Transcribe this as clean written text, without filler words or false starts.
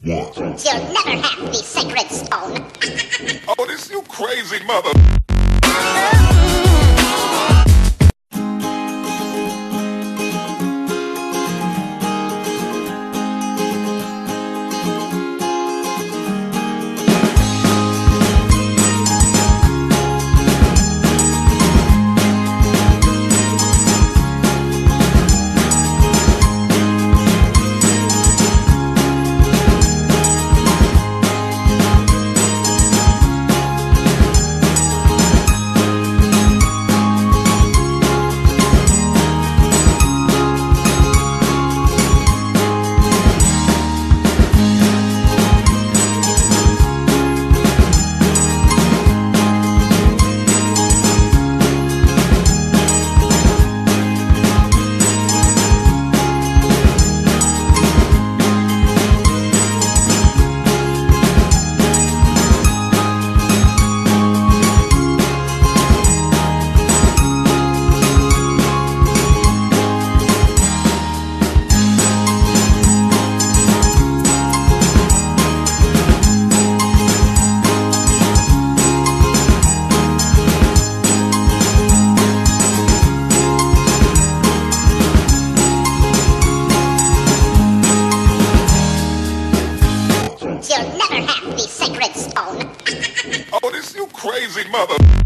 One. You'll never have the sacred stone. Oh, this you crazy mother. You'll never have the sacred stone. Oh, this you crazy mother.